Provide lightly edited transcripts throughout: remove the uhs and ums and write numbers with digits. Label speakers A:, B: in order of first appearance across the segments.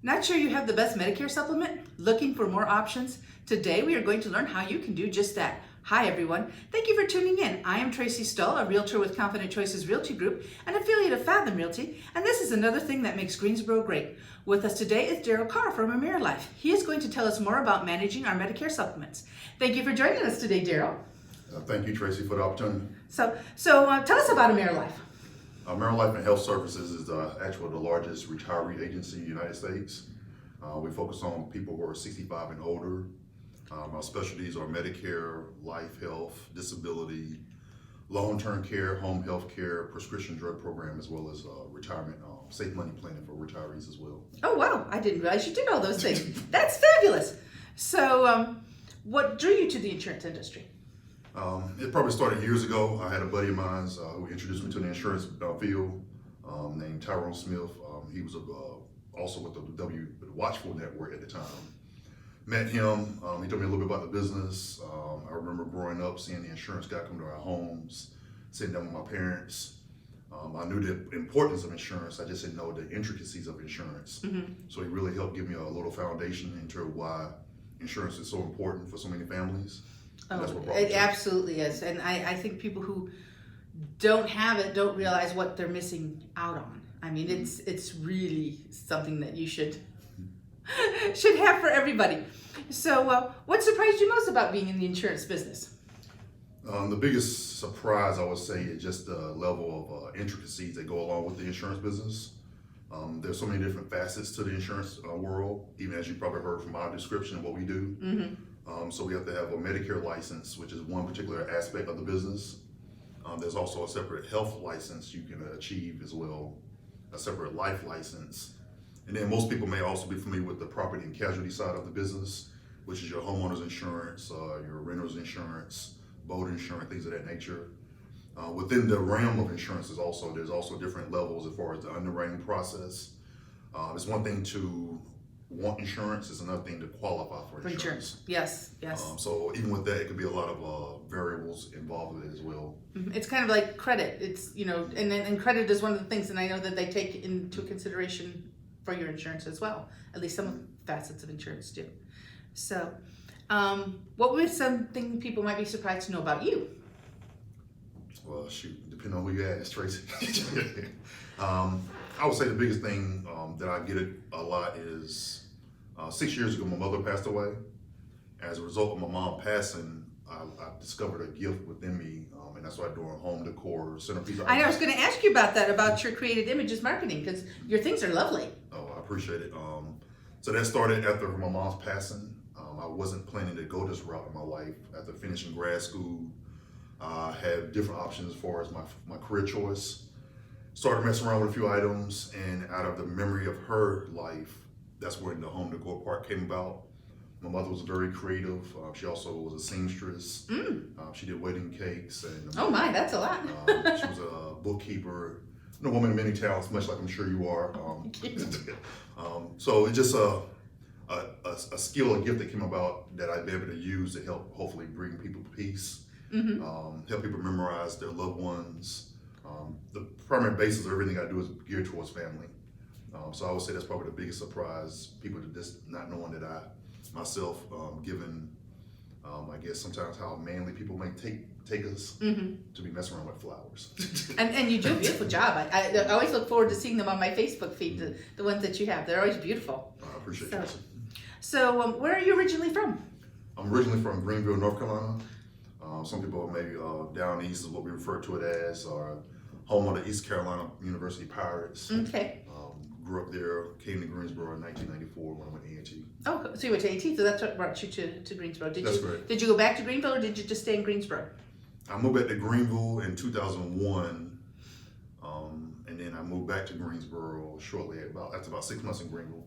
A: Not sure you have the best Medicare supplement? Looking for more options? Today we are going to learn how you can do just that. Hi everyone, thank you for tuning in. I am Tracy Stull, a realtor with Confident Choices Realty Group, an affiliate of Fathom Realty, and this is another thing that makes Greensboro great. With us today is Daryl Carr from Amerilife. He is going to tell us more about managing our Medicare supplements. Thank you for joining us today, Daryl.
B: Thank you, Tracy, for the opportunity.
A: So tell us about Amerilife.
B: Amerilife and Health Services is actually the largest retiree agency in the United States. We focus on people who are 65 and older. Our specialties are Medicare, life, health, disability, long-term care, home health care, prescription drug program, as well as retirement, safe money planning for retirees as well.
A: Oh wow, I didn't realize you did all those things. That's fabulous. So what drew you to the insurance industry?
B: It probably started years ago. I had a buddy of mine who introduced me to the insurance field named Daryl Smith. He was also with the Watchful Network at the time. Met him, he told me a little bit about the business. I remember growing up seeing the insurance guy come to our homes, sitting down with my parents. I knew the importance of insurance, I just didn't know the intricacies of insurance.
A: Mm-hmm.
B: So he really helped give me a little foundation into why insurance is so important for so many families.
A: Oh, it absolutely is. And I think people who don't have it don't realize what they're missing out on. I mean, it's really something that you should have for everybody. So what surprised you most about being in the insurance business?
B: The biggest surprise, I would say, is just the level of intricacies that go along with the insurance business. There's so many different facets to the insurance world, even as you probably heard from my description of what we do.
A: Mm-hmm.
B: So we have to have a Medicare license, which is one particular aspect of the business. There's also a separate health license you can achieve as well, a separate life license. And then most people may also be familiar with the property and casualty side of the business, which is your homeowner's insurance, your renter's insurance, boat insurance, things of that nature. Within the realm of insurance there's also different levels as far as the underwriting process. It's one thing to want insurance, it's another thing to qualify for insurance.
A: Yes.
B: So even with that, it could be a lot of variables involved with it as well.
A: It's kind of like credit. It's, and credit is one of the things, and I know that they take into consideration for your insurance as well. At least some facets of insurance do. So, what was something people might be surprised to know about you?
B: Well, shoot, depending on who you ask, Tracy. I would say the biggest thing that I get a lot is 6 years ago, my mother passed away. As a result of my mom passing, I discovered a gift within me, and that's why I'm doing home decor, centerpiece.
A: I was going to ask you about that, about your created images marketing, because your things are lovely.
B: Oh, I appreciate it. So that started after my mom's passing. I wasn't planning to go this route in my life. After finishing grad school, I had different options as far as my career choice. Started messing around with a few items, and out of the memory of her life, that's when the home decor part came about. My mother was very creative. She also was a seamstress. She did wedding cakes. And
A: oh my, that's a lot.
B: She was a bookkeeper. A woman of many talents, much like I'm sure you are. So it's just a skill, a gift that came about that I'd be able to use to help hopefully bring people peace, help people memorize their loved ones. The primary basis of everything I do is geared towards family. So I would say that's probably the biggest surprise, people just not knowing that I, myself, given, I guess sometimes how manly people may take us to be messing around with flowers.
A: and you do a beautiful job. I always look forward to seeing them on my Facebook feed, the ones that you have. They're always beautiful.
B: I appreciate it.
A: So where are you originally from?
B: I'm originally from Greensboro, North Carolina. Some people maybe down east is what we refer to it as, or home of the East Carolina University Pirates.
A: Okay.
B: Grew up there, came to Greensboro in 1994 when I went to A&T.
A: Oh, so you went to A&T, so that's what brought you to Greensboro.
B: That's correct.
A: Did you go back to Greenville, or did you just stay in Greensboro?
B: I moved back to Greenville in 2001, and then I moved back to Greensboro shortly after about 6 months in Greenville.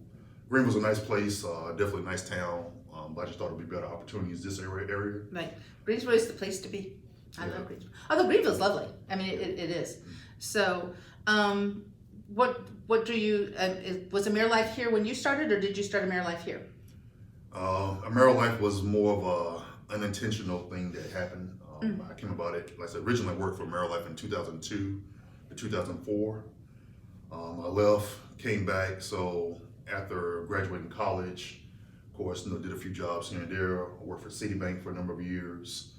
B: Greenville's a nice place, definitely a nice town, but I just thought it would be better opportunities this area.
A: Right. Greensboro is the place to be. I love Greensboro. Although Greenville's lovely. I mean, it is. So, what drew you, was Amerilife here when you started, or did you start Amerilife here?
B: Amerilife was more of an unintentional thing that happened. I came about it, like I said, originally I worked for Amerilife in 2002 to 2004. I left, came back, so After graduating college, of course, did a few jobs here and there. I worked for Citibank for a number of years.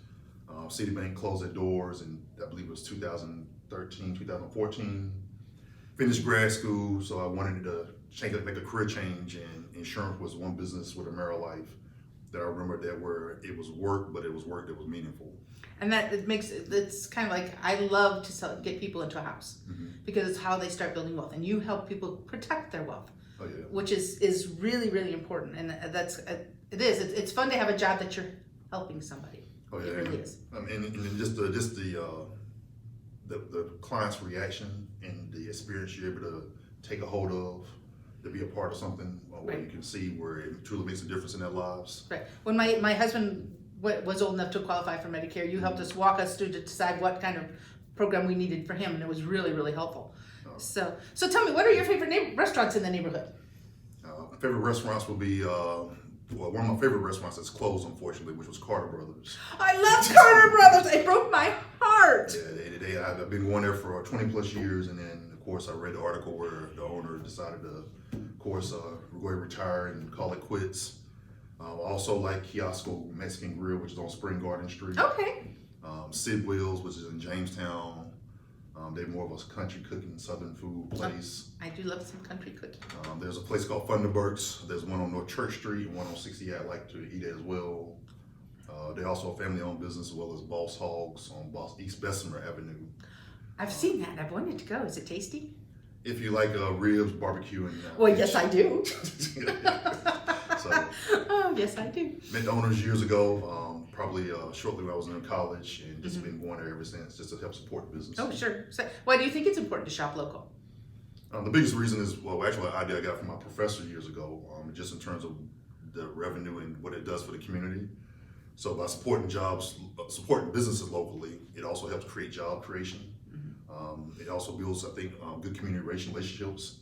B: Citibank closed their doors in, I believe it was 2013, 2014. Finished grad school, so I wanted to make a career change, and insurance was one business with Amerilife that I remember that where it was work, but it was work that was meaningful.
A: And that it's kind of like, I love to get people into a house because it's how they start building wealth, and you help people protect their wealth.
B: Oh, yeah.
A: Which is really, really important, and it's fun to have a job that you're helping somebody.
B: Oh, yeah.
A: It really is.
B: And just the client's reaction and the experience you're able to take a hold of, to be a part of something where you can see where it truly makes a difference in their lives.
A: Right. When my husband was old enough to qualify for Medicare, you helped us walk us through to decide what kind of program we needed for him, and it was really, really helpful. So tell me, what are your favorite restaurants in the neighborhood?
B: My favorite restaurants would be, one of my favorite restaurants that's closed, unfortunately, which was Carter Brothers.
A: I love Carter Brothers. It broke my heart.
B: Yeah, I've been going there for 20 plus years, and then, of course, I read the article where the owner decided to, of course, we're going to retire and call it quits. I also like Kiosco Mexican Grill, which is on Spring Garden Street.
A: Okay.
B: Sid Will's, which is in Jamestown. They're more of a country cooking Southern food place.
A: I do love some country cooking.
B: There's a place called Thunderburks. There's one on North Church Street and one on 60. I like to eat at as well. They're also a family-owned business, as well as Boss Hogs on East Bessemer Avenue.
A: I've seen that. I've wanted to go. Is it tasty?
B: If you like ribs, barbecue, and
A: well, yes, I do.
B: So,
A: oh, yes, I do.
B: Met the owners years ago, probably shortly when I was in college, and just been going there ever since, just to help support the business.
A: Oh, sure. So, why do you think it's important to shop local?
B: The biggest reason is, well, actually, an idea I got from my professor years ago, just in terms of the revenue and what it does for the community. So by supporting businesses locally, it also helps create job creation. It also builds, I think, good community relationships.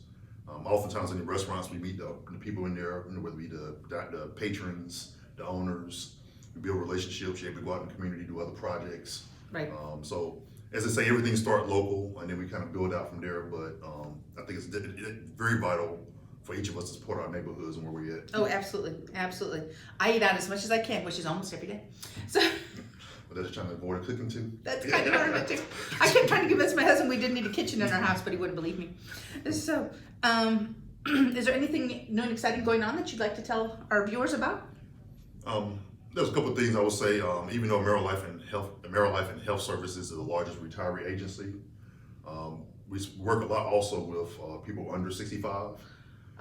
B: Oftentimes in the restaurants, we meet the people in there, whether it be the patrons, the owners. We build relationships. You're able to go out in the community, do other projects.
A: Right.
B: So as I say, everything starts local, and then we kind of build out from there. But I think it's very vital for each of us to support our neighborhoods and where we're at.
A: Oh, absolutely, absolutely. I eat out as much as I can, which is almost every day. So.
B: But that's trying to avoid cooking too.
A: That's kind of hard to do. I kept trying to convince my husband we didn't need a kitchen in our house, but he wouldn't believe me. So, is there anything new and exciting going on that you'd like to tell our viewers about?
B: There's a couple of things I would say. Even though Amerilife and Health Services is the largest retiree agency, we work a lot also with people under 65.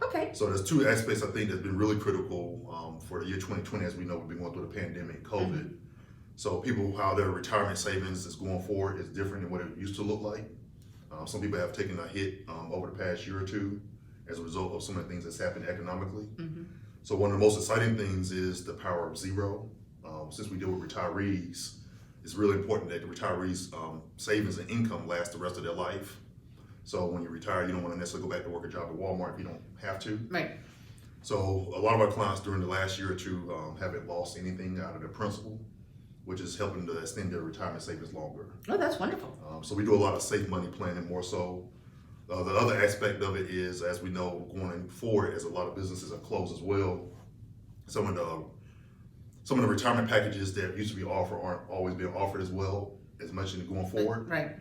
A: Okay.
B: So there's two aspects I think that's been really critical for the year 2020. As we know, we've been going through the pandemic, COVID. So people, how their retirement savings is going forward is different than what it used to look like. Some people have taken a hit over the past year or two as a result of some of the things that's happened economically. So one of the most exciting things is the power of zero. Since we deal with retirees, it's really important that the retirees' savings and income last the rest of their life. So when you retire, you don't want to necessarily go back to work a job at Walmart if you don't have to.
A: Right.
B: So a lot of our clients during the last year or two haven't lost anything out of their principal, which is helping to extend their retirement savings longer.
A: Oh, that's wonderful.
B: So we do a lot of safe money planning more so. The other aspect of it is, as we know, going forward, as a lot of businesses are closed as well, some of the retirement packages that used to be offered aren't always being offered as well as much in going forward.
A: Right.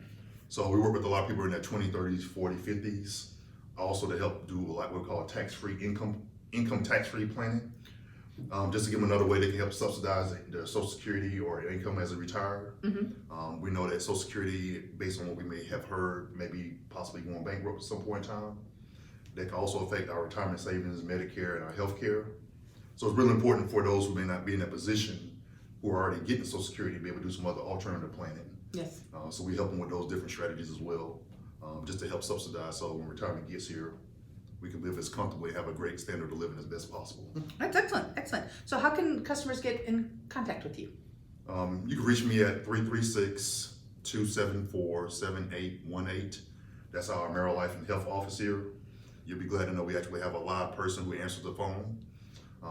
B: So we work with a lot of people in their 20s, 30s, 40s, 50s, also to help do what we call tax-free income tax-free planning. Just to give them another way they can help subsidize their Social Security or income as a retired. We know that Social Security, based on what we may have heard, maybe possibly going bankrupt at some point in time. That can also affect our retirement savings, Medicare, and our health care. So it's really important for those who may not be in that position, who are already getting Social Security, to be able to do some other alternative planning.
A: Yes.
B: So we help them with those different strategies as well, just to help subsidize, so when retirement gets here, we can live as comfortably, have a great standard of living as best possible.
A: That's excellent, excellent. So how can customers get in contact with you?
B: You can reach me at 336-274-7818. That's our Amerilife and Health office here. You'll be glad to know we actually have a live person who answers the phone,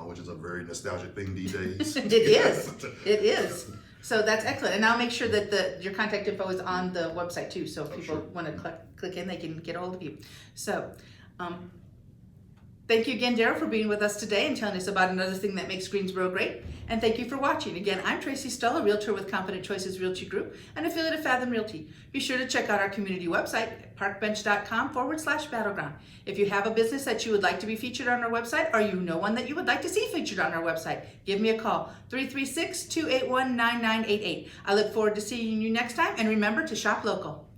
B: which is a very nostalgic thing these days.
A: It is, it is. So that's excellent. And I'll make sure that your contact info is on the website too. So if people want to click in, they can get a hold of you. So, Thank you again, Daryl, for being with us today and telling us about another thing that makes Greensboro great. And thank you for watching. Again, I'm Tracy Stoll, a realtor with Confident Choices Realty Group, an affiliate of Fathom Realty. Be sure to check out our community website at parkbench.com/battleground. If you have a business that you would like to be featured on our website, or you know one that you would like to see featured on our website, give me a call, 336-281-9988. I look forward to seeing you next time, and remember to shop local.